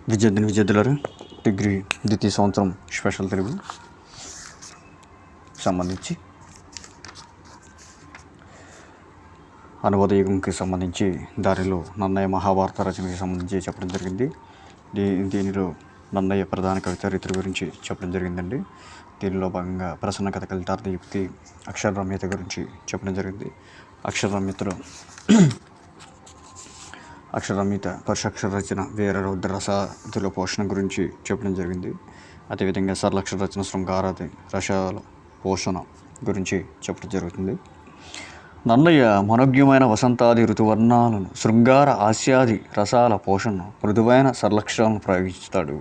విద్యార్థులారా, డిగ్రీ ద్వితీయ సంవత్సరం స్పెషల్ తెలుగు సంబంధించి అనువాద యుగంకి సంబంధించి దానిలో నన్నయ్య మహాభారత రచనకి సంబంధించి చెప్పడం జరిగింది. దీనిలో నన్నయ్య ప్రధాన కవితా రీతుల గురించి చెప్పడం జరిగిందండి. దీనిలో భాగంగా ప్రసన్న కథ, కలితార్థ యుక్తి, అక్షరరమ్యత గురించి చెప్పడం జరిగింది. అక్షరరమ్యత పరుషాక్షర రచన, వీర రౌద్ర రసాదుల పోషణ గురించి చెప్పడం జరిగింది. అదేవిధంగా సరళాక్షర రచన, శృంగారాది రసాల పోషణ గురించి చెప్పడం జరుగుతుంది. నన్నయ్య మనోజ్ఞమైన వసంతాది ఋతువర్ణాలను, శృంగార హాస్యాది రసాల పోషణను, మృదువైన సరళాక్షరాలను ప్రయోగిస్తాడు.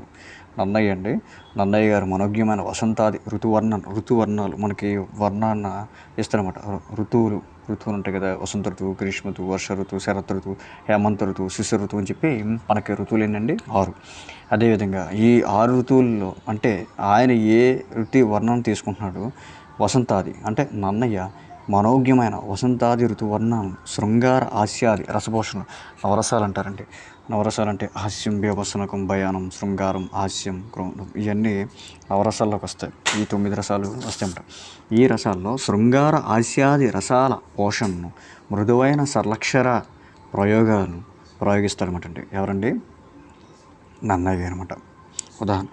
నన్నయ్య గారు మనోజ్ఞమైన వసంతాది ఋతువర్ణాలు మనకి వర్ణాన్ని ఇస్తారన్నమాట. ఋతువులు ఉంటాయి కదా, వసంత ఋతువు, గ్రీష్మ ఋతువు, వర్ష ఋతువు, శరత్ ఋతువు, హేమంత ఋతువు, శిశిర ఋతువు అని చెప్పి మనకి ఋతువులు ఏంటండి 6. అదేవిధంగా ఈ 6 ఋతువుల్లో అంటే ఆయన ఏ ఋతు వర్ణం తీసుకుంటున్నాడు, వసంతాది అంటే నన్నయ్య మనోజ్ఞమైన వసంతాది ఋతువర్ణాలను, శృంగార హాస్యాది రసపోషణ, నవరసాలు అంటారండి. నవరసాలు అంటే హాస్యం, బీభత్సనకం, భయానం, శృంగారం, హాస్యం, క్రోధం, ఇవన్నీ నవరసాల్లోకి వస్తాయి. ఈ 9 రసాలు వస్తాయంట. ఈ రసాల్లో శృంగార హాస్యాది రసాల పోషణను, మృదువైన సరళాక్షర ప్రయోగాలను ప్రయోగిస్తారన్నమాట. అంటే ఎవరండి? నన్నయ్య అనమాట. ఉదాహరణ: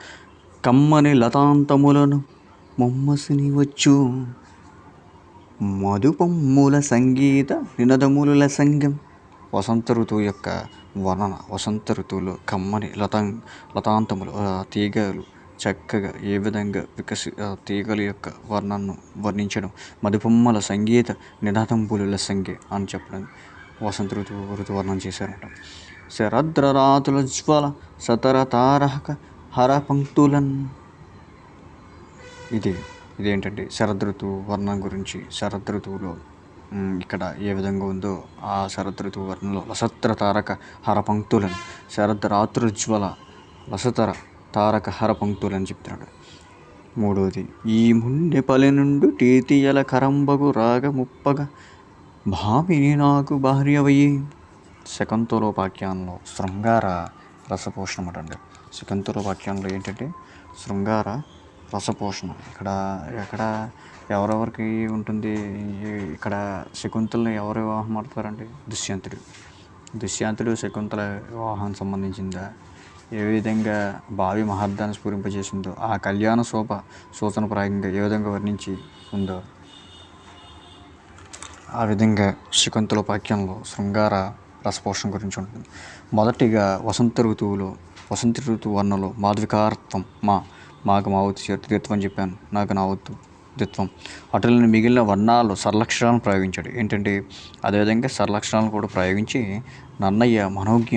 కమ్మని లతాంతములను మొమ్మసిని వచ్చు, మధుపమ్ముల సంగీత నినదముల సంగం. వసంత ఋతువు యొక్క వర్ణన. వసంత ఋతువులో కమ్మని లతాంతములు, తీగలు చక్కగా ఏ విధంగా తీగల యొక్క వర్ణనను వర్ణించడం, మధుపమ్మల సంగీత నినాదంబుల సంగే అని చెప్పడం వసంత ఋతువర్ణం చేశారట. శరద్రరాతుల జ్వల సతర తారక హర పంక్తులన్. ఇదేంటంటే శరదృతువు వర్ణం గురించి. శరదృతువులో ఇక్కడ ఏ విధంగా ఉందో ఆ శరదృతువు వర్ణంలో లసత్ర తారక హర పంక్తులను, శరద్రాత్రుజ్వల లసతర తారక హర పంక్తులని చెప్తున్నాడు. 3వది: ఈ ముండె పలె నుండు టీతియల కరంబగు రాగ ముప్పగ భామిని నాకు భార్యవయ్యి. శకుంతలోపాఖ్యానంలో శృంగార రసపోషణ అన్నమాట. శకుంతలోపాఖ్యానంలో ఏంటంటే శృంగార రసపోషణ. ఎక్కడ ఎవరెవరికి ఉంటుంది? ఇక్కడ శకుంతలని ఎవరు వివాహం ఆడతారండి? దుష్యంతుడు శకుంతల వివాహం సంబంధించిందా? ఏ విధంగా భావి మహార్థాన్ని స్ఫురింపజేసిందో, ఆ కళ్యాణ సూచనప్రాయంగా ఏ విధంగా వర్ణించి ఉందో ఆ విధంగా శకుంతలోపాఖ్యానంలో శృంగార రసపోషణ గురించి ఉంటుంది. మొదటిగా వసంత ఋతువు వర్ణంలో మాధవికారత్వం, మాకు మావత్తు ద్విత్వం చెప్పాను, నాకు నా వత్తు ద్విత్వం. అటులని మిగిలిన వర్ణాల్లో సరళాక్షరాలను ప్రయోగించాడు. ఏంటంటే అదేవిధంగా సరళాక్షరాలను కూడా ప్రయోగించి నన్నయ్య మనోజ్ఞ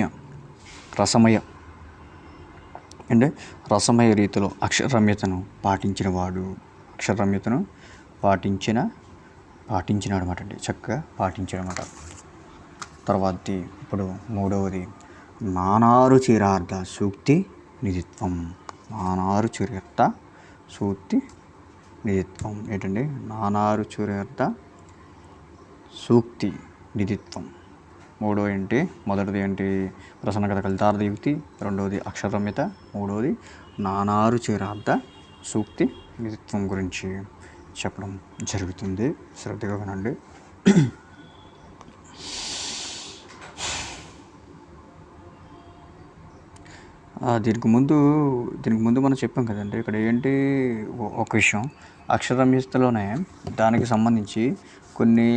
రసమయ రీతిలో అక్షరరమ్యతను పాటించినాడు అనమాట. అండి చక్కగా పాటించాడనమాట. తర్వాతది ఇప్పుడు 3వది: నానారు చిరార్థ సూక్తి నిధిత్వం. నానారు చిరార్థ సూక్తి నిధిత్వం ఏంటండి? నానారు చిరార్థ సూక్తి నిధిత్వం. 3వ ఏంటి? మొదటిది ఏంటి? ప్రసన్న కథ, కలితార్థ యుక్తి. 2వది అక్షరరమ్యత. 3వది నానారు చిరార్థ సూక్తి నిధిత్వం గురించి చెప్పడం జరుగుతుంది. శ్రద్ధగా వినండి. దీనికి ముందు మనం చెప్పాం కదండి. ఇక్కడ ఏంటి ఒక విషయం, అక్షరరమ్యతలోనే దానికి సంబంధించి కొన్ని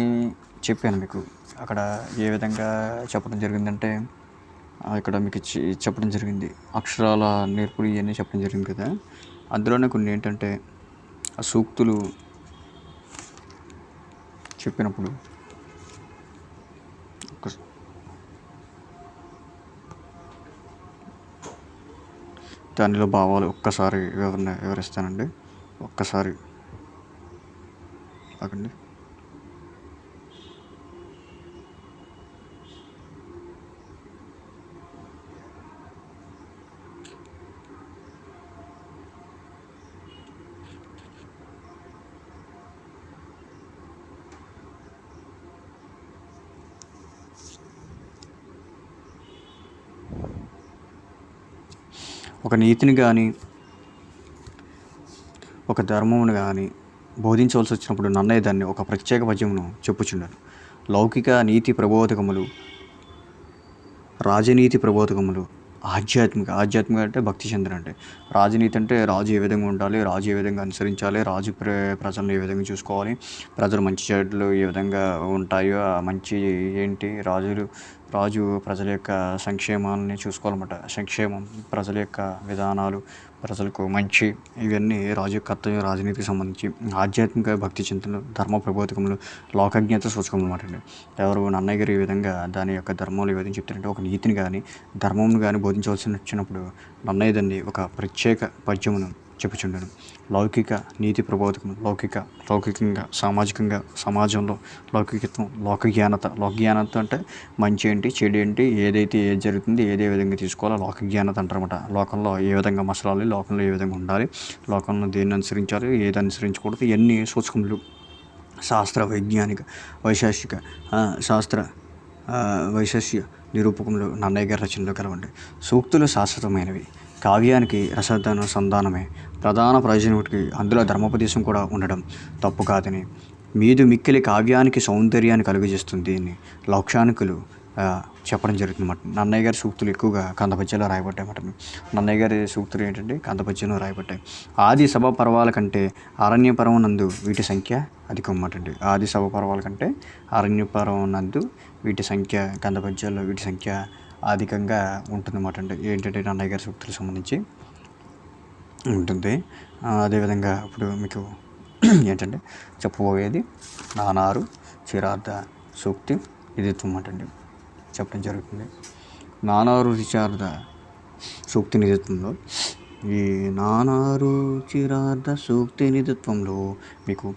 చెప్పాను మీకు. అక్కడ ఏ విధంగా చెప్పడం జరిగిందంటే, ఇక్కడ మీకు చెప్పడం జరిగింది అక్షరాల నేర్పులు ఇవన్నీ చెప్పడం జరిగింది కదా. అందులోనే కొన్ని ఏంటంటే ఆ సూక్తులు చెప్పినప్పుడు దానిలో భావాలు ఒక్కసారి వివరిస్తానండి. ఒక్కసారి ఆగండి. ఒక నీతిని కానీ ఒక ధర్మమును కానీ బోధించవలసి వచ్చినప్పుడు నన్నయ్య దాన్ని ఒక ప్రత్యేక పద్యమును చెప్పుచుండను. లౌకిక నీతి ప్రబోధకములు, రాజనీతి ప్రబోధకములు, ఆధ్యాత్మిక అంటే భక్తి చంద్ర అంటే రాజనీతి అంటే రాజు ఏ విధంగా ఉండాలి, రాజు ఏ విధంగా అనుసరించాలి, రాజు ప్రజలను ఏ విధంగా చూసుకోవాలి, ప్రజలు మంచి చెడులు ఏ విధంగా ఉంటాయో ఆ మంచి ఏంటి, రాజు ప్రజల యొక్క సంక్షేమాన్ని చూసుకోవాలన్నమాట. సంక్షేమం, ప్రజల యొక్క విధానాలు, ప్రజలకు మంచి, ఇవన్నీ రాజు యొక్క కర్తవ్యం. రాజనీతికి సంబంధించి ఆధ్యాత్మిక భక్తి చింతనలు, ధర్మ ప్రబోధకములు, లోకజ్ఞత సూచకములు అన్నమాట అండి. ఎవరు నన్నయ్య గారు ఈ విధంగా దాని యొక్క ధర్మాలు ఏ విధంగా చెప్తారంటే ఒక నీతిని కానీ ధర్మమును కానీ బోధించవలసి వచ్చినప్పుడు నన్నయ్య దాన్ని ఒక ప్రత్యేక పద్యమును చెప్పుచుండను. లౌకిక నీతి ప్రబోధకం, లౌకికంగా సామాజికంగా సమాజంలో లౌకికత్వం, లోకజ్ఞానత అంటే మంచి ఏంటి, చెడు ఏంటి, ఏది జరుగుతుంది, ఏ విధంగా తీసుకోవాలో లోకజ్ఞానత అంటారన్నమాట. లోకంలో ఏ విధంగా మసలాలి, లోకంలో ఏ విధంగా ఉండాలి, లోకంలో దేన్ని అనుసరించాలి, ఏది అనుసరించకూడదు, ఇవన్నీ సూచకములు శాస్త్ర వైజ్ఞానిక వైశేషిక వైశేష్య నిరూపకములు నన్నయ్య గారి రచనలో కలవండి. సూక్తులు శాశ్వతమైనవి, కావ్యానికి రసదానుసంధానమే ప్రధాన ప్రయోజనకి, అందులో ధర్మోపదేశం కూడా ఉండడం తప్పు కాదని మీదు మిక్కిలి కావ్యానికి సౌందర్యాన్ని కలుగజేస్తుంది. దీన్ని లక్షానికులు చెప్పడం జరుగుతుందన్నమాట. నన్నయ్య గారి సూక్తులు ఎక్కువగా కందపద్యంలో రాయబడ్డాయి అన్నమాట. నన్నయ్య గారి సూక్తులు ఏంటంటే కందపద్యంలో రాయబడ్డాయి. ఆది సభ పర్వాల కంటే అరణ్య పర్వం నందు వీటి సంఖ్య అధికం అన్నమాట అండి. ఆది సభ పర్వాల కంటే అరణ్య పర్వం నందు వీటి సంఖ్య, కందపద్యాల్లో వీటి సంఖ్య అధికంగా ఉంటుందన్నమాట అండి. ఏంటంటే నన్నయ్య గారి సూక్తులకు సంబంధించి ఉంటుంది. అదేవిధంగా ఇప్పుడు మీకు ఏంటంటే చెప్పబోయేది నానారు చిరార్థ సూక్తి నిధిత్వం అంటండి చెప్పడం జరుగుతుంది. నానారు చిరార్థ సూక్తి నిధిత్వంలో, ఈ నానారు చిరార్థ సూక్తి నిధిత్వంలో మీకు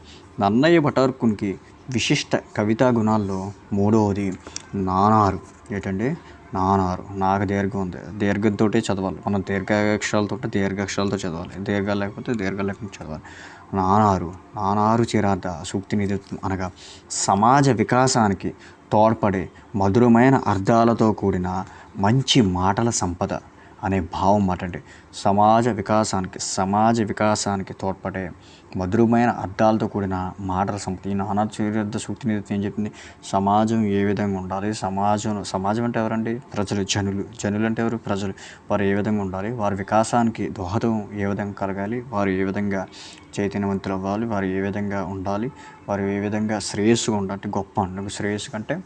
నన్నయ్య భటార్కునికి విశిష్ట కవితా గుణాల్లో మూడవది నానారు. ఏంటంటే నానారు, నాకు దీర్ఘం ఉంది, దీర్ఘంతో చదవాలి మనం, దీర్ఘాక్షరాలతో చదవాలి, దీర్ఘాలు లేకపోతే దీర్ఘాలు లేకుండా చదవాలి. నానారు చిరార్థ సూక్తి నిధిత్వం అనగా సమాజ వికాసానికి తోడ్పడే మధురమైన అర్థాలతో కూడిన మంచి మాటల సంపద అనే భావం మాట అండి. సమాజ వికాసానికి తోడ్పడే మధురమైన అర్థాలతో కూడిన మాటల సంపద. ఈ నానారు చిరార్థ సూక్తి నిధిత్వం ఏం చెప్పింది? సమాజం ఏ విధంగా ఉండాలి, సమాజం అంటే ఎవరండి? ప్రజలు, జనులు అంటే ఎవరు? ప్రజలు. వారు ఏ విధంగా ఉండాలి, వారి వికాసానికి దోహదం ఏ విధంగా కలగాలి, వారు ఏ విధంగా చైతన్యవంతులు అవ్వాలి, వారు ఏ విధంగా ఉండాలి, వారు ఏ విధంగా శ్రేయస్సుగా ఉండాలి. గొప్ప అండి శ్రేయస్సు కంటే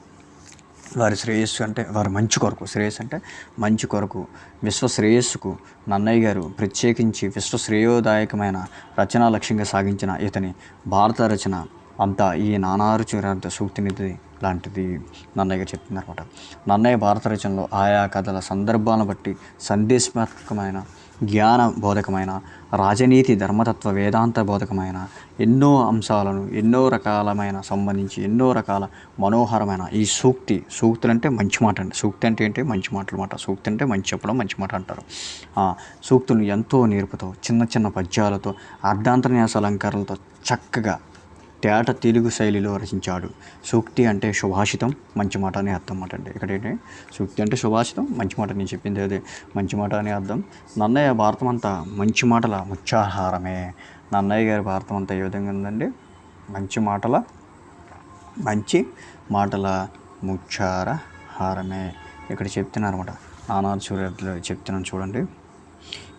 వారి శ్రేయస్సు అంటే వారి మంచి కొరకు, శ్రేయస్సు అంటే మంచి కొరకు, విశ్వ శ్రేయస్సుకు నన్నయ్య గారు ప్రత్యేకించి విశ్వశ్రేయోదాయకమైన రచనా లక్ష్యంగా సాగించిన ఇతని భారత రచన అంతా ఈ నానారు చిరార్థ సూక్తి నిధి లాంటిది నన్నయ్య గారు చెప్తున్నారన్నమాట. నన్నయ్య భారత రచనలో ఆయా కథల సందర్భాలను బట్టి సందేశాత్మకమైన, జ్ఞాన బోధకమైన, రాజనీతి, ధర్మతత్వ, వేదాంత బోధకమైన ఎన్నో అంశాలను, ఎన్నో రకాల మనోహరమైన ఈ సూక్తులు అంటే మంచి మాట అండి. సూక్తి అంటే ఏంటి? మంచి మాటలు మాట. సూక్తి అంటే మంచి చెప్పడం, మంచి మాట అంటారు. సూక్తులు ఎంతో నేర్పుతో, చిన్న పద్యాలతో, అర్ధాంతర్న్యాస అలంకారాలతో చక్కగా తేట తెలుగు శైలిలో రచించాడు. సూక్తి అంటే సుభాషితం, మంచి మాట అని అర్థం మాట అండి. ఇక్కడ ఏంటి? సూక్తి అంటే సుభాషితం, మంచి మాట. నేను చెప్పింది అదే, మంచి మాట అని అర్థం. నన్నయ్య భారతం అంతా మంచి మాటల ముచ్చాహారమే. నన్నయ్య గారి భారతం అంతా ఏ విధంగా ఉందండి? మంచి మాటల ముచ్చారహారమే ఇక్కడ చెప్తున్నారన్నమాట. నానారు చిరార్థలో చెప్తున్నాను చూడండి.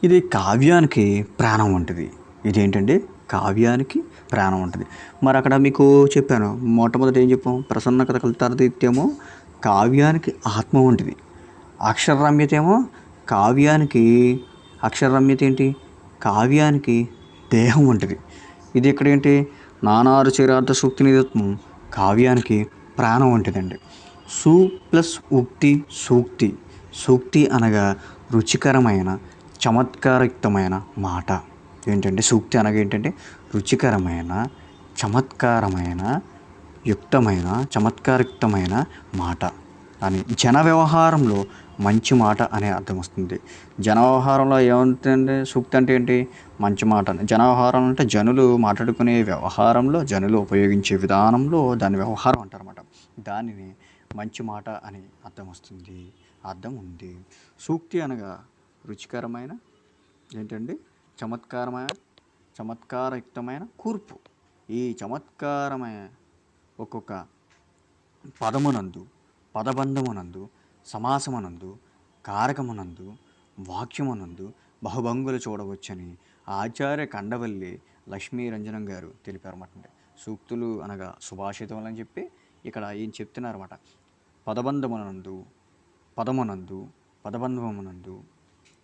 ఇది కావ్యానికి ప్రాణం వంటిది. ఇదేంటండి? కావ్యానికి ప్రాణం ఉంటుంది. మరి అక్కడ మీకు చెప్పాను, మొట్టమొదటి ఏం చెప్పాము? ప్రసన్న కథ కలితార్థేమో కావ్యానికి ఆత్మ వంటిది. అక్షరరమ్యత ఏమో అక్షరరమ్యత ఏంటి? కావ్యానికి దేహం వంటిది. ఇది ఇక్కడ ఏంటి? నానారు చిరార్థ సూక్తి నిధిత్వం కావ్యానికి ప్రాణం వంటిదండి. ప్లస్ ఉక్తి, సూక్తి అనగా రుచికరమైన, చమత్కారయుక్తమైన మాట. ఏంటంటే సూక్తి అనగా ఏంటంటే రుచికరమైన, చమత్కారయుక్తమైన మాట అని. జన వ్యవహారంలో మంచి మాట అనే అర్థం వస్తుంది. జన వ్యవహారంలో ఏముంటుందంటే సూక్తి అంటే ఏంటి? మంచి మాట. జన వ్యవహారం అంటే జనులు మాట్లాడుకునే వ్యవహారంలో, జనులు ఉపయోగించే విధానంలో దాని వ్యవహారం అంటారన్నమాట. దానిని మంచి మాట అని అర్థం ఉంది. సూక్తి అనగా రుచికరమైన, ఏంటండి? చమత్కారమైన చమత్కారయుక్తమైన కూర్పు. ఈ చమత్కారమైన ఒక్కొక్క పదమునందు, పదబంధమునందు, సమాసమునందు, కారకమునందు, వాక్యమునందు బహుభంగులు చూడవచ్చని ఆచార్య కండవల్లి లక్ష్మీరంజనం గారు తెలిపారన్నమాట. సూక్తులు అనగా సుభాషితములు అని చెప్పి ఇక్కడ ఏం చెప్తున్నారన్నమాట. పదబంధమునందు, పదమునందు, పదబంధమునందు,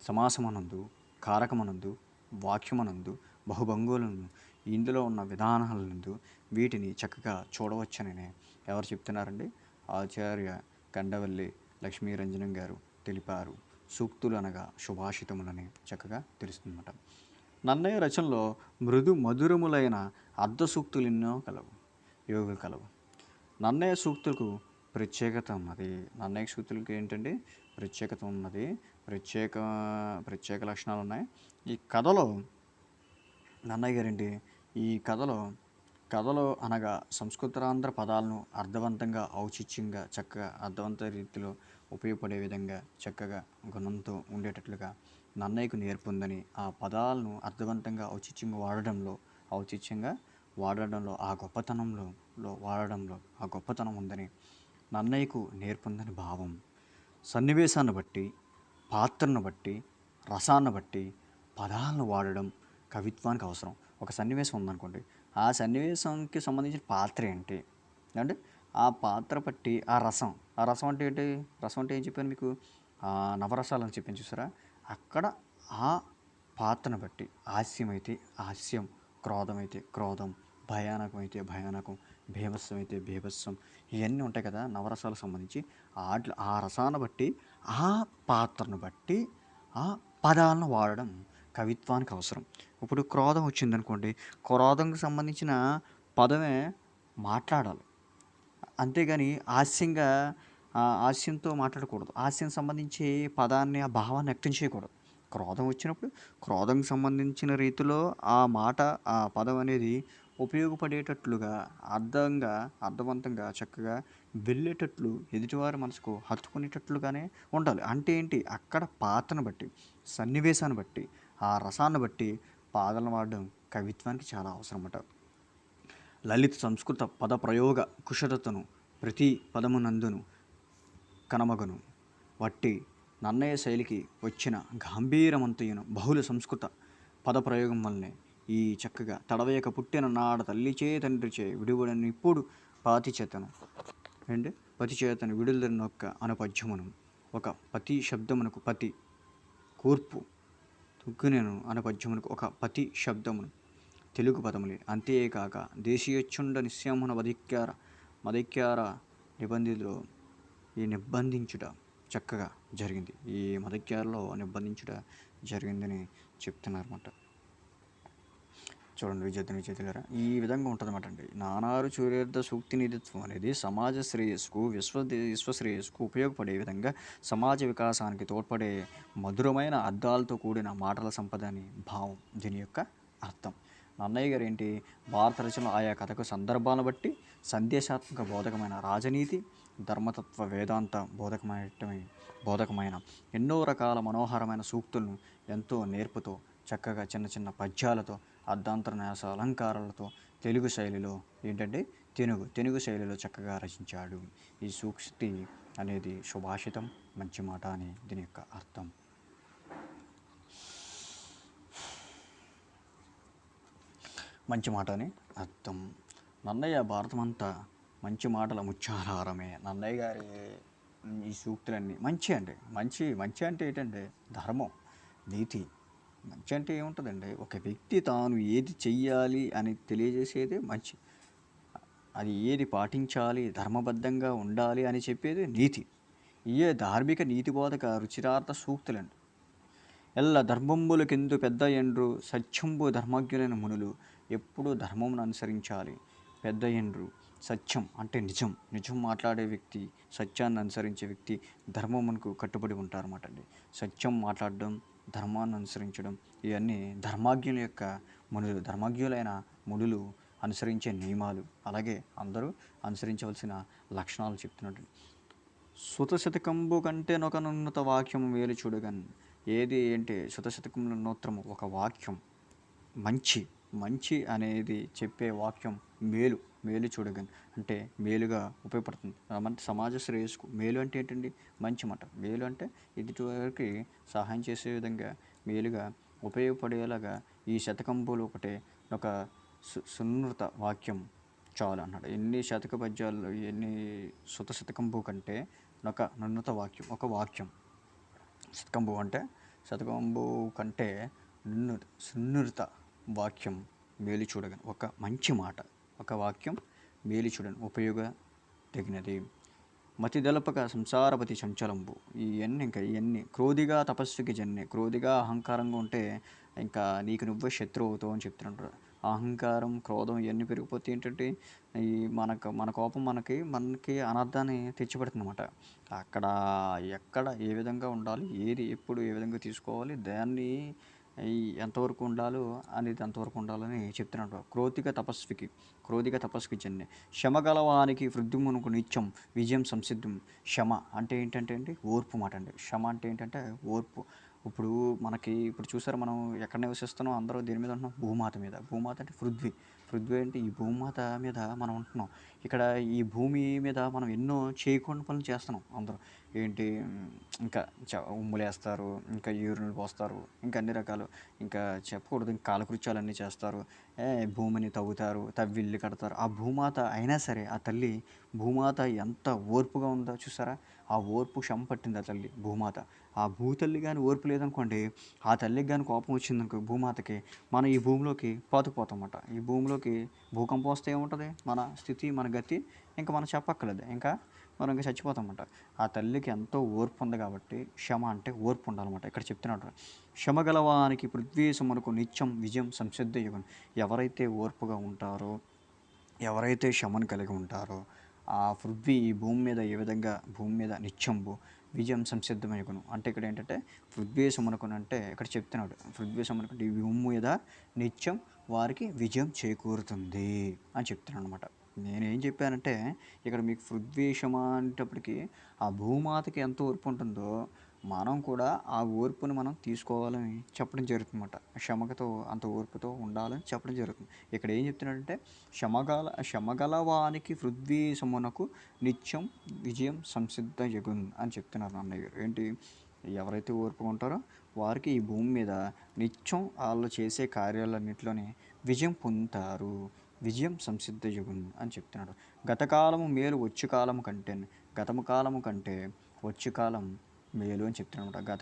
సమాసమునందు, కారకమునందు, వాక్యమునందు బహుభంగులను ఇందులో ఉన్న విధానాలందు వీటిని చక్కగా చూడవచ్చని ఎవరు చెప్తున్నారండి? ఆచార్య కండవల్లి లక్ష్మీరంజనం గారు తెలిపారు. సూక్తులు అనగా సుభాషితములని చక్కగా తెలుస్తుందన్నమాట. నన్నయ్య రచనలో మృదు మధురములైన అర్ధ సూక్తులు ఎన్నో కలవు. నన్నయ్య సూక్తులకు ప్రత్యేకత ఉన్నది. నన్నయ్య సూక్తులకి ఏంటంటే ప్రత్యేకత ఉన్నది. ప్రత్యేక లక్షణాలు ఉన్నాయి. ఈ కథలో నన్నయ్య గారేంటి ఈ కథలో అనగా సంస్కృతాంధ్ర పదాలను అర్థవంతంగా, ఔచిత్యంగా, చక్కగా అర్థవంత రీతిలో ఉపయోగపడే విధంగా చక్కగా గుణంతో ఉండేటట్లుగా నన్నయ్యకు నేర్పుందని, ఆ పదాలను అర్థవంతంగా ఔచిత్యంగా వాడడంలో ఆ గొప్పతనం ఉందని నన్నయ్యకు నేర్పుందని భావం. సన్నివేశాన్ని బట్టి, పాత్రను బట్టి, రసాన్ని బట్టి పదాలను వాడడం కవిత్వానికి అవసరం. ఒక సన్నివేశం ఉందనుకోండి, ఆ సన్నివేశంకి సంబంధించిన పాత్ర ఏంటి అంటే ఆ పాత్ర బట్టి ఆ రసం అంటే ఏంటి? రసం అంటే ఏం చెప్పాను మీకు? నవరసాలు అని చెప్పాను చూసారా? అక్కడ ఆ పాత్రను బట్టి హాస్యమైతే హాస్యం, క్రోధమైతే క్రోధం, భయానకమైతే భయానకం, బీభత్సం అయితే బీభత్సం, ఇవన్నీ ఉంటాయి కదా నవరసాలకు సంబంధించి. ఆ రసాన్ని బట్టి, ఆ పాత్రను బట్టి ఆ పదాలను వాడడం కవిత్వానికి అవసరం. ఇప్పుడు క్రోధం వచ్చిందనుకోండి, క్రోధంకి సంబంధించిన పదమే మాట్లాడాలి. అంతేగాని హాస్యంతో మాట్లాడకూడదు. హాస్యం సంబంధించి పదాన్ని, ఆ భావాన్ని వ్యక్తం చేయకూడదు. క్రోధం వచ్చినప్పుడు క్రోధంకి సంబంధించిన రీతిలో ఆ మాట, ఆ పదం అనేది ఉపయోగపడేటట్లుగా, అర్థవంతంగా చక్కగా వెళ్ళేటట్లు, ఎదుటివారి మనసుకు హత్తుకునేటట్లుగానే ఉండాలి. అంటే ఏంటి? అక్కడ పాత్రను బట్టి, సన్నివేశాన్ని బట్టి, ఆ రసాన్ని బట్టి పాటలను వాడడం కవిత్వానికి చాలా అవసరం అన్నమాట. లలిత సంస్కృత పద ప్రయోగ కుశలతను ప్రతి పదమునందును కనమగను. వట్టి నన్నయ్య శైలికి వచ్చిన గంభీరమంతయును బహుళ సంస్కృత పదప్రయోగం వల్లనే ఈ చక్కగా తడవేయక పుట్టిన నాడ తల్లిచే తండ్రిచే విడువడని ఇప్పుడు పతి చేతను విడుదలనొక్క అనపద్యమును ఒక పతి శబ్దమునకు పతి కూర్పు తుగ్గునెను అనపద్యమునకు ఒక పతి శబ్దమును తెలుగు పదములే. అంతేకాక దేశీయచ్చుండ నిశ్యామున మదైక్యార నిబంధితులో ఈ నిర్బంధించుట చక్కగా జరిగింది. ఈ మదైక్యారలో నిర్బంధించుట జరిగిందని చెప్తున్నారన్నమాట. చూడండి విద్యార్థినిలారా, ఈ విధంగా ఉంటుందన్నమాట అండి. నానారు చూరేర్ద సూక్తి నిధిత్వం అనేది సమాజ శ్రేయస్సుకు, విశ్వశ్రేయస్సుకు ఉపయోగపడే విధంగా సమాజ వికాసానికి తోడ్పడే మధురమైన అర్థాలతో కూడిన మాటల సంపద అని భావం దీని యొక్క అర్థం. నన్నయ్య గారు ఏంటి భారత రచనలో ఆయా కథకు సందర్భాలను బట్టి సందేశాత్మక బోధకమైన రాజనీతి, ధర్మతత్వ, వేదాంత బోధకమైన ఎన్నో రకాల మనోహరమైన సూక్తులను ఎంతో నేర్పుతో చక్కగా చిన్న చిన్న పద్యాలతో, అర్ధాంతరన్యాస అలంకారాలతో తెలుగు శైలిలో తెలుగు శైలిలో చక్కగా రచించాడు. ఈ సూక్తి అనేది సుభాషితం, మంచి మాట అని దీని యొక్క అర్థం. మంచి మాట అని అర్థం. నన్నయ్య భారతమంతా మంచి మాటల ముత్యాహారమే. నన్నయ్య గారి ఈ సూక్తులన్నీ మంచి అంటే ఏంటంటే ధర్మం, నీతి. మంచి అంటే ఏముంటుందండి? ఒక వ్యక్తి తాను ఏది చెయ్యాలి అని తెలియజేసేదే మంచి. అది ఏది పాటించాలి, ధర్మబద్ధంగా ఉండాలి అని చెప్పేది నీతి. ఇయే ధార్మిక నీతిబోధక రుచిరార్థ సూక్తులండి. ఎల్ల ధర్మంబులకెందు పెద్ద ఎండ్రు సత్యంబు ధర్మజ్ఞులైన మునులు. ఎప్పుడూ ధర్మమును అనుసరించాలి. పెద్ద ఎండ్రు సత్యం అంటే నిజం మాట్లాడే వ్యక్తి, సత్యాన్ని అనుసరించే వ్యక్తి ధర్మమునకు కట్టుబడి ఉంటారన్నమాట అండి. సత్యం మాట్లాడడం, ధర్మాన్ని అనుసరించడం, ఇవన్నీ ధర్మజ్ఞులైన మునులు అనుసరించే నియమాలు, అలాగే అందరూ అనుసరించవలసిన లక్షణాలు చెప్తున్నట్టు. సుతశతకంబు కంటే నొకనున్నత వాక్యము వేలు చూడగన్. ఏది ఏంటి శతశతకంలో నూత్రము ఒక వాక్యం మంచి మంచి అనేది చెప్పే వాక్యం మేలు మేలు చూడగలను అంటే మేలుగా ఉపయోగపడుతుంది మన సమాజ శ్రేయస్సుకు మేలు అంటే ఏంటండి మంచి మాట మేలు అంటే ఎదుటివారికి సహాయం చేసే విధంగా మేలుగా ఉపయోగపడేలాగా ఈ శతకంబులు ఒకటే ఒక సున్నృత వాక్యం చాలు అన్నాడు ఎన్ని శతక పద్యాలు ఎన్ని శతకంబు కంటే ఒక నున్నత వాక్యం ఒక వాక్యం శతకంబు అంటే శతకంబు కంటే సున్నిత వాక్యం మేలు చూడగను ఒక మంచి మాట ఒక వాక్యం మేలు చూడను ఉపయోగ తగినది మతి దళపక సంసారపతి చంచలంబు ఇవన్నీ క్రోధిగా తపస్సుకి జన్నే క్రోధిగా అహంకారంగా ఉంటే ఇంకా నీకు నువ్వే శత్రువు అవుతావు అని చెప్తున్నాడు అహంకారం క్రోధం ఇవన్నీ పెరిగిపోతే ఏంటంటే ఈ మన కోపం మనకి అనర్థాన్ని తెచ్చిపెడుతుందన్నమాట అక్కడ ఎక్కడ ఏ విధంగా ఉండాలి ఏది ఎప్పుడు ఏ విధంగా తీసుకోవాలి దాన్ని ఎంతవరకు ఉండాలో అనేది అంతవరకు ఉండాలని చెప్తున్నాడు క్రోధిక తపస్సుకి జన్నే శమగలవానికి వృద్ధిమునకు నిత్యం విజయం సంసిద్ధం క్షమ అంటే ఏంటంటే అండి ఓర్పు మాట అండి క్షమ అంటే ఏంటంటే ఓర్పు ఇప్పుడు చూసారు మనం ఎక్కడ నివసిస్తున్నాం అందరూ దేని మీద ఉంటున్నాం భూమాత అంటే పృథ్వీ అంటే ఈ భూమాత మీద మనం ఉంటున్నాం ఇక్కడ ఈ భూమి మీద మనం ఎన్నో చేయకుండా పనులు చేస్తున్నాం అందరూ ఏంటి ఇంకా ఉమ్ములేస్తారు ఇంకా యూరిన్లు పోస్తారు ఇంకా అన్ని రకాలు ఇంకా చెప్పకూడదు ఇంకా కాలకృత్యాలన్నీ చేస్తారు భూమిని తవ్వి ఇల్లు కడతారు ఆ భూమాత అయినా సరే ఆ తల్లి భూమాత ఎంత ఓర్పుగా ఉందో చూసారా ఆ ఓర్పు క్షమ పట్టింది ఆ తల్లి భూమాత ఆ భూతల్లి కానీ ఓర్పు లేదనుకోండి ఆ తల్లికి కానీ కోపం వచ్చిందనుకో భూమాతకి మనం ఈ భూమిలోకి పాతుకుపోతామన్నమాట ఈ భూమిలోకి భూకంపం వస్తే ఏముంటుంది మన స్థితి మన గతి ఇంకా మనం చెప్పక్కర్లేదు ఇంకా మనం ఇంకా చచ్చిపోతామన్నమాట ఆ తల్లికి ఎంతో ఓర్పు ఉంది కాబట్టి క్షమ అంటే ఓర్పు ఉండాలన్నమాట ఇక్కడ చెప్తున్నాడు క్షమ గలవానికి పృథ్వీసమునకు నిత్యం విజయం సంసిద్ధ యుగం ఎవరైతే ఓర్పుగా ఉంటారో ఎవరైతే క్షమను కలిగి ఉంటారో ఆ పృథ్వీ ఈ భూమి మీద నిత్యంబు విజయం సంసిద్ధమయ్యకును అంటే ఇక్కడ ఏంటంటే పృథ్వీసమునకును అంటే ఇక్కడ చెప్తున్నాడు పృథ్వీసమునకు ఈ భూమి మీద నిత్యం వారికి విజయం చేకూరుతుంది అని చెప్తున్నాను అనమాట నేనేం చెప్పానంటే ఇక్కడ మీకు పృథ్వీషమ అనేటప్పటికీ ఆ భూమాతకి ఎంత ఓర్పు ఉంటుందో మనం కూడా ఆ ఓర్పుని మనం తీసుకోవాలని చెప్పడం జరుగుతుందన్నమాట క్షమతో అంత ఓర్పుతో ఉండాలని చెప్పడం జరుగుతుంది ఇక్కడ ఏం చెప్తున్నాడంటే క్షమగలవానికి పృథ్వీసమునకు నిత్యం విజయం సంసిద్ధ యగున్ అని చెప్తున్నారు అన్నయ్య గారు ఏంటి ఎవరైతే ఓర్పుగా ఉంటారో వారికి ఈ భూమి మీద నిత్యం వాళ్ళు చేసే కార్యాలన్నింటిలోనే విజయం పొందుతారు విజయం సంసిద్ధ యుగం అని చెప్తున్నాడు గతకాలము మేలు వచ్చు కాలము కంటే కాలము కంటే వచ్చు కాలం మేలు అని చెప్తున్నాడు అనమాట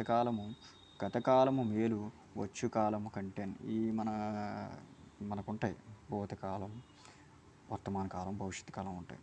గతకాలము మేలు వచ్చు కాలము కంటే ఈ మనకుంటాయి భూతకాలం వర్తమాన కాలం భవిష్యత్తు కాలం ఉంటాయి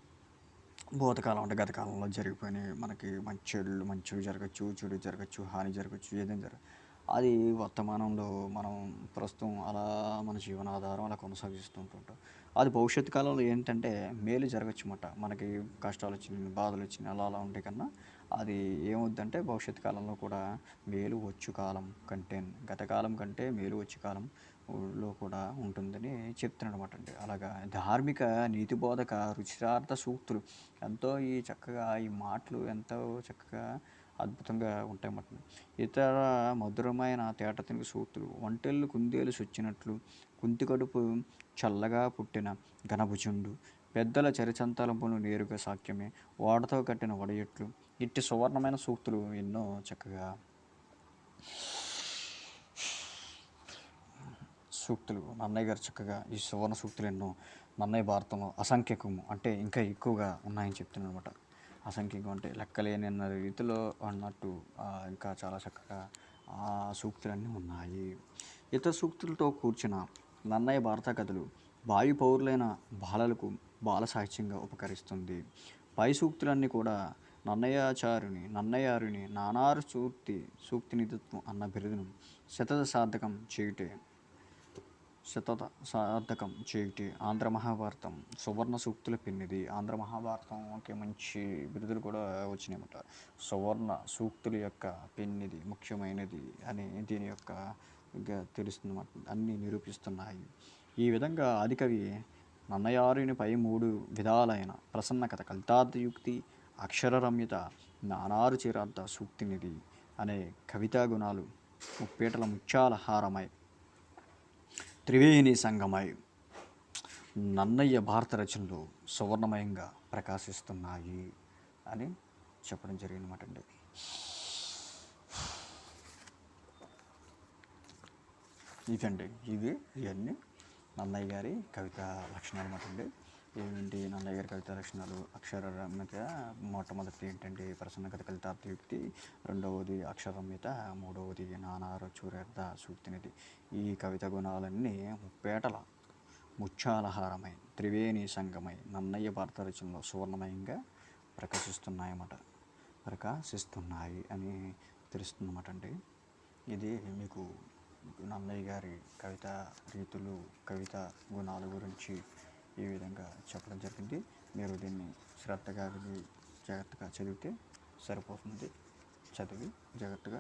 భూతకాలం అంటే గతకాలంలో జరిగిపోయినాయి మనకి మంచి జరగచ్చు చెడు జరగచ్చు హాని జరగచ్చు ఏదైనా జరగచ్చు అది వర్తమానంలో మనం ప్రస్తుతం అలా మన జీవనాధారం అలా కొనసాగిస్తూ ఉంటుంటాం అది భవిష్యత్తు కాలంలో ఏంటంటే మేలు జరగచ్చు అన్నమాట మనకి కష్టాలు వచ్చినాయి బాధలు వచ్చినాయి అలా ఉంటే కన్నా అది ఏమవుద్దంటే భవిష్యత్తు కాలంలో కూడా మేలు వచ్చు కాలం కంటే గతకాలం కంటే మేలు వచ్చు కాలంలో కూడా ఉంటుందని చెప్తున్నాడు అనమాట అండి అలాగా ధార్మిక నీతిబోధక రుచిరార్థ సూక్తులు ఎంతో చక్కగా ఈ మాటలు ఎంతో చక్కగా అద్భుతంగా ఉంటాయన్నమాట ఇతర మధురమైన తేట తినుగు సూక్తులు ఒంటెళ్ళు కుందేలు సొచ్చినట్లు కుంతి కడుపు చల్లగా పుట్టిన ఘనభుజుండు పెద్దల చరిచంతలంపును నేరుగా సాక్ష్యమే వాడతో కట్టిన వడయట్లు ఇట్టి సువర్ణమైన సూక్తులు ఎన్నో చక్కగా సూక్తులు నన్నయ్య గారు చక్కగా ఈ సువర్ణ సూక్తులు ఎన్నో నన్నయ్య భారతంలో అసంఖ్యకము అంటే ఇంకా ఎక్కువగా ఉన్నాయని చెప్తున్నాను అనమాట అసంఖ్యకం అంటే లెక్కలేని అన్న రీతిలో అన్నట్టు ఇంకా చాలా చక్కగా ఆ సూక్తులన్నీ ఉన్నాయి ఇతర సూక్తులతో కూర్చున్న నన్నయ్య భారత కథలు వాయు పౌరులైన బాలలకు బాల సాహిత్యంగా ఉపకరిస్తుంది పై సూక్తులన్నీ కూడా నన్నయారుని నానారు సూక్తి నిధిత్వం అన్న బిరుదును శతసార్థకం చేయుటి ఆంధ్ర మహాభారతం సువర్ణ సూక్తుల పిన్నిది ఆంధ్ర మహాభారతంకి మంచి బిరుదులు కూడా వచ్చినాయన్నమాట సువర్ణ సూక్తుల యొక్క పిన్నిది ముఖ్యమైనది అని దీని యొక్క తెలుస్తుందన్నమాట అన్నీ నిరూపిస్తున్నాయి ఈ విధంగా ఆదికవి నన్నయారునిపై 3 విధాలైన ప్రసన్న కథ కల్తార్థయుక్తి అక్షర రమ్యత నానారు చిరార్థ సూక్తినిధి అనే కవితా గుణాలు ముప్పేటల ముత్యాల హారమై త్రివేణి సంగమై నన్నయ్య భారత రచనలు సువర్ణమయంగా ప్రకాశిస్తున్నాయి అని చెప్పడం జరిగిందన్నమాట అండి. ఇవన్నీ నన్నయ్య గారి కవితా లక్షణాలు అన్నమాట అండి. ఏమిటి నన్నయ్య గారి కవితా లక్షణాలు? అక్షరరమ్యత మొట్టమొదటిది ఏంటంటే ప్రసన్నకథ కలితార్థయుక్తి, రెండవది అక్షరరమ్యత, మూడవది నానార చూర్యార్థ సూక్తినిధి. ఈ కవితా గుణాలన్నీ ముప్పేటల ముత్యాలహారమై త్రివేణి సంగమై నన్నయ్య భారత రచనలో సువర్ణమయంగా ప్రకాశిస్తున్నాయి అని తెలుస్తుందన్నమాట అండి. ఇది మీకు నన్నయ్య గారి కవితా రీతులు, కవితా గుణాల గురించి ఈ విధంగా చెప్పడం జరిగింది. మీరు దీన్ని శ్రద్ధగా విని జాగ్రత్తగా చదివితే సరిపోతుంది. చదివి జాగ్రత్తగా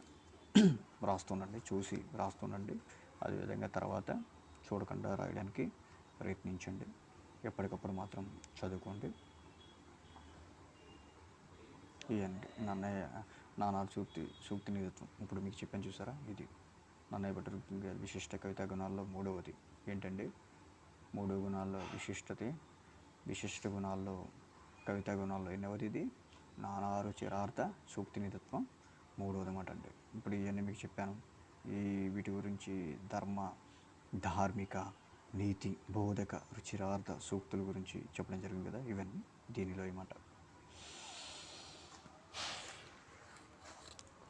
వ్రాస్తుండండి, చూసి వ్రాస్తుండండి. అదేవిధంగా తర్వాత చూడకుండా రాయడానికి ప్రయత్నించండి. ఎప్పటికప్పుడు మాత్రం చదువుకోండి. ఇవన్నీ నన్నయ్య నానాలు సూక్తి నిధిత్వం ఇప్పుడు మీకు చెప్పాను చూసారా, ఇది నన్నయ్య భట్ట విశిష్ట కవితా గుణాల్లో మూడవది ఏంటండి? మూడు గుణాల్లో విశిష్ట గుణాల్లో కవితా గుణాల్లో ఎన్నవది? ఇది నానారు చిరార్థ సూక్తి నిధిత్వం మూడవది అన్నమాట అండి. ఇప్పుడు ఇవన్నీ మీకు చెప్పాను. వీటి గురించి ధార్మిక, నీతి, బోధక, రుచిరార్థ సూక్తుల గురించి చెప్పడం జరిగింది కదా, ఇవన్నీ దీనిలో అన్నమాట.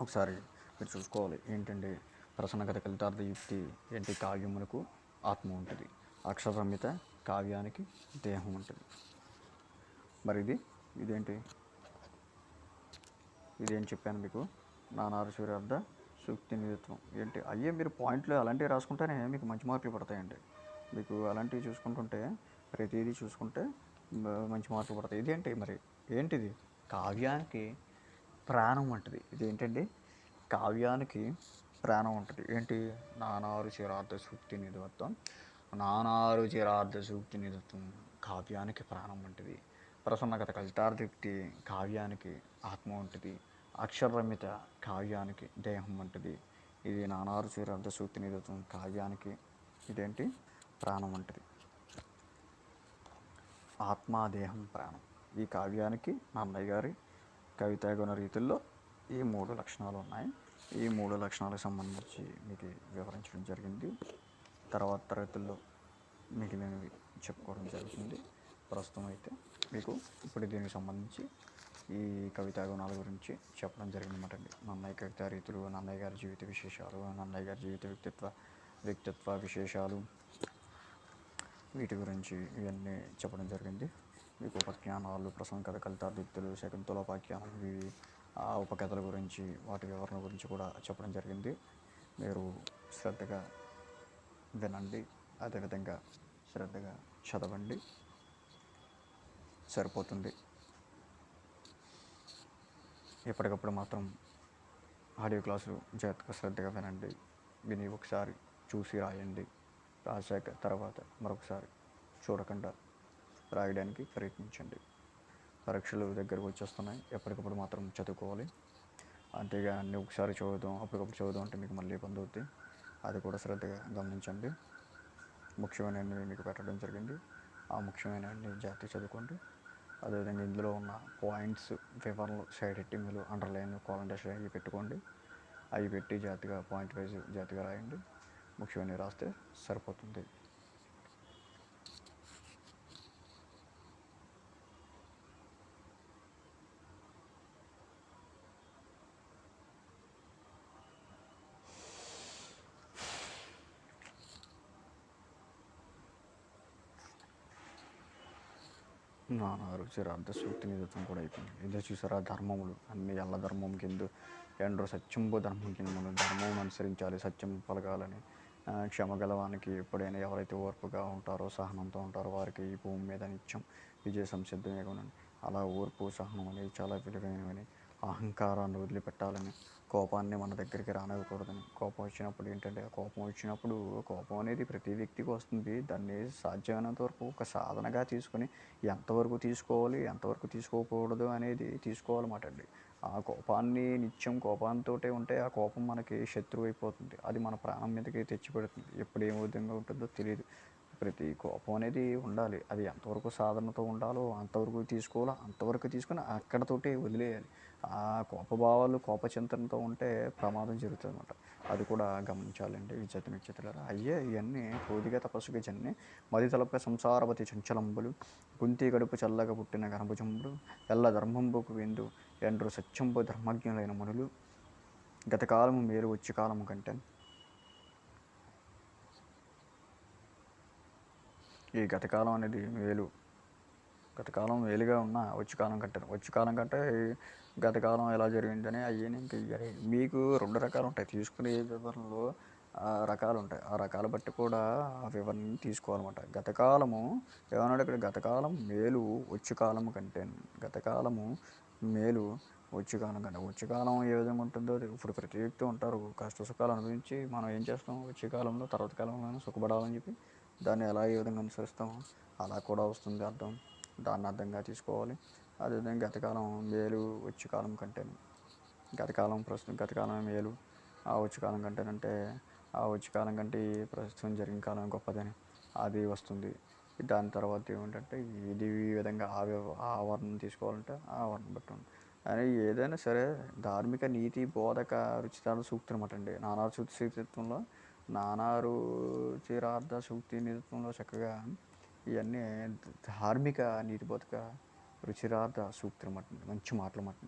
ఒకసారి మీరు చూసుకోవాలి ఏంటంటే ప్రసన్నకథ కలితార్థ యుక్తి ఏంటి? కావ్యమునకు ఆత్మ ఉంటుంది. అక్షరరమ్యత కావ్యానికి దేహం ఉంటుంది. మరి ఇదేం చెప్పాను మీకు? నానారు సూర్యార్థ సూక్తి నిధిత్వం ఏంటి? అయ్యే మీరు పాయింట్లు అలాంటివి రాసుకుంటేనే మీకు మంచి మార్కులు పడతాయండి. మీకు అలాంటివి చూసుకుంటుంటే ప్రతిదీ చూసుకుంటే మంచి మార్కులు పడతాయి. ఇదేంటి మరి? ఏంటిది? కావ్యానికి ప్రాణం ఉంటుంది. ఇదేంటండి? కావ్యానికి ప్రాణం ఉంటుంది. ఏంటి? నానారు చిరార్థ సూక్తి నిధిత్వం. నానారు చిరార్థ సూక్తి నిధిత్వం కావ్యానికి ప్రాణం ఉంటుంది. ప్రసన్నకథ కలితార్థయుక్తి కావ్యానికి ఆత్మ ఉంటుంది. అక్షరరమ్యత కావ్యానికి దేహం ఉంటుంది. ఇది నానారు చిరార్థ సూక్తి నిధిత్వం కావ్యానికి ఇదేంటి? ప్రాణం ఉంటుంది. ఆత్మ, దేహం, ప్రాణం. ఈ కావ్యానికి నన్నయ్య గారి కవితా గుణ రీతుల్లో ఈ మూడు లక్షణాలు ఉన్నాయి. ఈ మూడు లక్షణాలకు సంబంధించి మీకు వివరించడం జరిగింది. తర్వాత తరగతుల్లో మిగిలినవి చెప్పుకోవడం జరుగుతుంది. ప్రస్తుతం అయితే మీకు ఇప్పుడు దీనికి సంబంధించి ఈ కవితా గుణాల గురించి చెప్పడం జరిగిందన్నమాట అండి. నన్నయ్య కవితా రీతులు, నన్నయ్య గారి జీవిత విశేషాలు, నన్నయ్య గారి జీవిత వ్యక్తిత్వ విశేషాలు, వీటి గురించి ఇవన్నీ చెప్పడం జరిగింది. మీకు ఉపజ్ఞానాలు, ప్రసంగ కథ కలితార్థయుక్తులు, శకుంతలోపాఖ్యానం, ఇవి ఆ ఉపకథల గురించి, వాటి వివరణ గురించి కూడా చెప్పడం జరిగింది. మీరు శ్రద్ధగా వినండి, అదేవిధంగా శ్రద్ధగా చదవండి, సరిపోతుంది. ఎప్పటికప్పుడు మాత్రం ఆడియో క్లాసులు జాగ్రత్తగా శ్రద్ధగా వినండి. విని ఒకసారి చూసి రాయండి. రాశాక తర్వాత మరొకసారి చూడకుండా రాయడానికి ప్రయత్నించండి. పరీక్షలు దగ్గరకు వచ్చేస్తున్నాయి. ఎప్పటికప్పుడు మాత్రం చదువుకోవాలి. అంతేగా అన్నీ ఒకసారి చదువుదాం, అప్పటికప్పుడు చదువుదాం అంటే మీకు మళ్ళీ ఇబ్బంది అవుతుంది. అది కూడా శ్రద్ధగా గమనించండి. ముఖ్యమైనవి మీకు పెట్టడం జరిగింది. ఆ ముఖ్యమైనవన్నీ జాగ్రత్తగా చదువుకోండి. అదేవిధంగా ఇందులో ఉన్న పాయింట్స్, వివరణలు, సైడ్ హెట్టింగ్లు, అండర్లైన్, కాలమ్ డాష్ అవి పెట్టుకోండి. అవి పెట్టి జాగ్రత్తగా పాయింట్ వైజ్ జాగ్రత్తగా రాయండి. ముఖ్యమైనవి రాస్తే సరిపోతుంది. నానారు చిరార్థ సూక్తి నిధిత్వం కూడా అయిపోయింది. ఇదే చూసారా, ధర్మములు అన్ని ఎల్ల ధర్మం కింద ఎండ్రో సత్యంబు ధర్మం కింద మనం ధర్మం అనుసరించాలి, సత్యం పలకాలని. క్షమగలవానికి ఎప్పుడైనా ఎవరైతే ఓర్పుగా ఉంటారో, సహనంతో ఉంటారో వారికి ఈ భూమి మీద నిత్యం విజయ సంసిద్ధమే కొనండి. అలా ఓర్పు, సహనం అనేవి చాలా విలువైనవని, అహంకారాన్ని వదిలిపెట్టాలని, కోపాన్ని మన దగ్గరికి రానివ్వకూడదని. కోపం వచ్చినప్పుడు కోపం అనేది ప్రతి వ్యక్తికి వస్తుంది. దాన్ని సాధ్యమైనంత వరకు ఒక సాధనగా తీసుకొని ఎంతవరకు తీసుకోవాలి, ఎంతవరకు తీసుకోకూడదు అనేది తీసుకోవాలన్నమాట అండి. ఆ కోపాన్ని నిత్యం కోపంతోటే ఉంటే ఆ కోపం మనకి శత్రువు అయిపోతుంది. అది మన ప్రాణం మీదకి తెచ్చిపెడుతుంది. ఎప్పుడు ఏ విధంగా ఉంటుందో తెలీదు. ప్రతి కోపం అనేది ఉండాలి. అది ఎంతవరకు సాధనతో ఉండాలో అంతవరకు తీసుకోవాలో అంతవరకు తీసుకొని అక్కడితోటే వదిలేయాలి. ఆ కోపభావాలు, కోపచింతనతో ఉంటే ప్రమాదం జరుగుతుందనమాట. అది కూడా గమనించాలండి విద్యార్థి విద్యార్థులారా. అయ్యే ఇయన్నీ కోదిగ తపస్సుకి జన్నే మది తలపే సంసారవతి చంచలంబులు కుంతి కడుపు చల్లగా పుట్టిన గణభుజంబుడు ఎల్ల ధర్మంబుకు విందు ఎండ్రు సత్యంబు ధర్మజ్ఞులైన మునులు గతకాలము మేలు వచ్చి కాలము కంటెన్. ఈ గతకాలం అనేది మేలు. గతకాలం మేలుగా ఉన్న వచ్చి కాలం కంటే వచ్చి కాలం కంటే ఈ గతకాలం ఎలా జరిగిందని అయ్యని ఇంక ఇయ్యని మీకు 2 రకాలుంటాయి. తీసుకునే వివరణలో రకాలుంటాయి. ఆ రకాలు బట్టి కూడా ఆ వివరణని తీసుకోవాలన్నమాట. గతకాలము ఏమన్నాడు ఇక్కడ గతకాలం మేలు వచ్చి కాలము కంటేను. గతకాలము మేలు వచ్చి కాలం కంటే. వచ్చి కాలం ఏ విధంగా ఉంటుందో ఇప్పుడు ప్రతి వ్యక్తి ఉంటారు. కష్ట సుఖాలు అనుభవించి మనం ఏం చేస్తాం వచ్చే కాలంలో తర్వాత కాలంలోనే సుఖపడాలని చెప్పి దాన్ని ఎలా ఏ విధంగా అనుసరిస్తామో అలా కూడా వస్తుంది అర్థం. దాన్ని అర్థంగా తీసుకోవాలి. అదేవిధంగా గతకాలం మేలు వచ్చే కాలం కంటేను. గతకాలం ప్రస్తుతం గతకాలమే మేలు. ఆ వచ్చే కాలం కంటేనంటే ఆ వచ్చే కాలం కంటే ఈ ప్రస్తుతం జరిగిన కాలం గొప్పదని అది వస్తుంది. దాని తర్వాత ఏమిటంటే ఇది ఈ విధంగా ఆ వర్ణన తీసుకోవాలంటే ఆ వర్ణన బట్టి ఉంది. అని ఏదైనా సరే ధార్మిక నీతి బోధక రుచితాల సూక్తి అనమాట అండి. నానారు సూక్తిత్వంలో నానా రుచిరార్థ సూక్తి నిధిత్వంలో చక్కగా ఇవన్నీ ధార్మిక నీతి బోధక రుచిరార్థ సూక్తులు అన్నమాట. మంచి మాటలు అన్నమాట.